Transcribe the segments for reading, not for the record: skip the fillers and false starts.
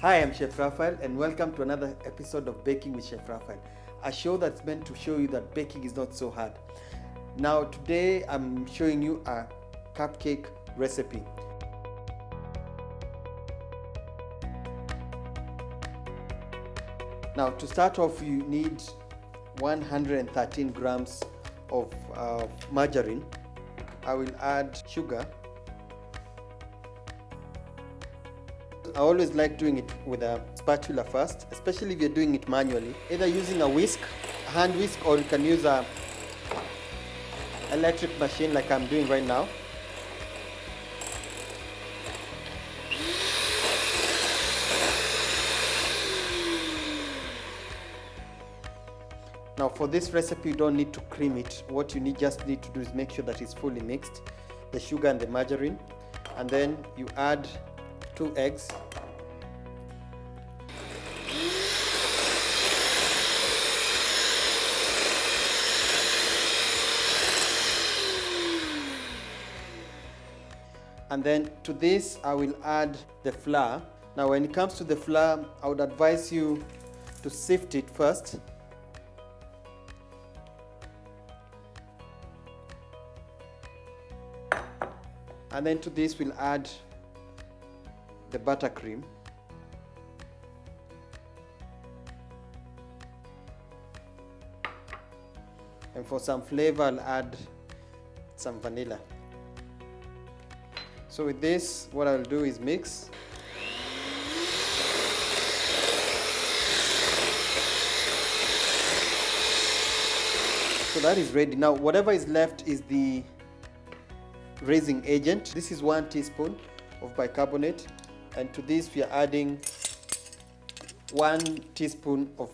Hi, I'm Chef Raphael and welcome to another episode of Baking with Chef Raphael, a show that's meant to show you that baking is not so hard. Now today I'm showing you a cupcake recipe. Now to start off, you need 113 grams of margarine. I will add sugar. I always like doing it with a spatula first, especially if you're doing it manually, either using a whisk, a hand whisk, or you can use a electric machine like I'm doing right now. Now for this recipe you don't need to cream it. What you just need to do is make sure that it's fully mixed, the sugar and the margarine, and then you add 2 eggs. And then to this I will add the flour. Now when it comes to the flour, I would advise you to sift it first. And then to this we'll add the buttercream. And for some flavor I'll add some vanilla. So with this, what I'll do is mix. So that is ready. Now whatever is left is the raising agent. This is 1 teaspoon of bicarbonate, and to this we are adding 1 teaspoon of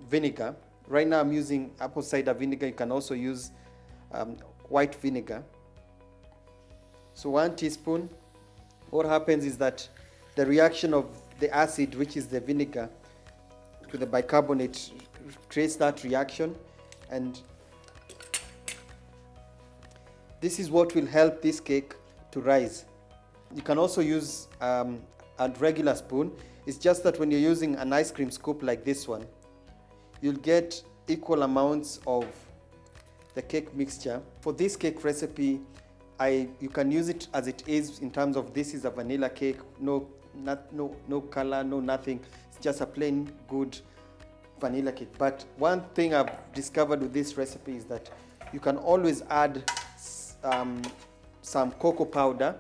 vinegar. Right now I'm using apple cider vinegar. You can also use white vinegar. So 1 teaspoon. What happens is that the reaction of the acid, which is the vinegar, to the bicarbonate creates that reaction, and this is what will help this cake to rise. You can also use a regular spoon. It's just that when you're using an ice cream scoop like this one, you'll get equal amounts of the cake mixture. For this cake recipe, you can use it as it is, in terms of this is a vanilla cake, no color, no nothing. It's just a plain good vanilla cake. But one thing I've discovered with this recipe is that you can always add some cocoa powder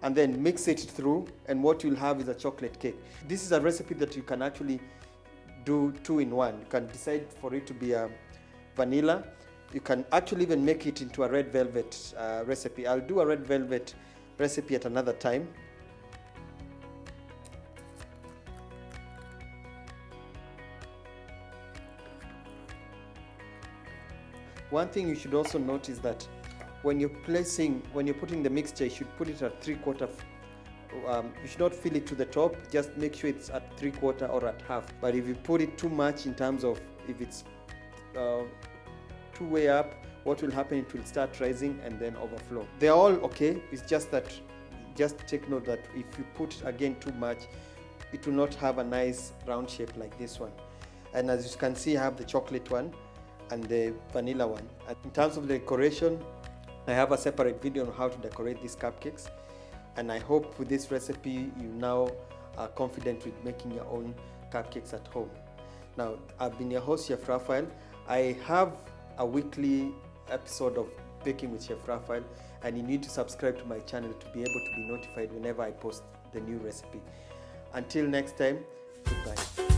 and then mix it through, and what you'll have is a chocolate cake. This is a recipe that you can actually do 2 in 1. You can decide for it to be a vanilla. You can actually even make it into a red velvet recipe. I'll do a red velvet recipe at another time. One thing you should also note is that when you're putting the mixture, you should put it at 3/4. You should not fill it to the top. Just make sure it's at 3/4 or at half. But if you put it too much, in terms of if it's too way up, what will happen, it will start rising and then overflow. They're all okay. It's just that, just take note that if you put again too much, it will not have a nice round shape like this one. And as you can see, I have the chocolate one and the vanilla one. And in terms of the decoration, I have a separate video on how to decorate these cupcakes, and I hope with this recipe you now are confident with making your own cupcakes at home. Now, I've been your host, Chef Raphael. I have a weekly episode of Baking with Chef Raphael, and you need to subscribe to my channel to be able to be notified whenever I post the new recipe. Until next time, goodbye.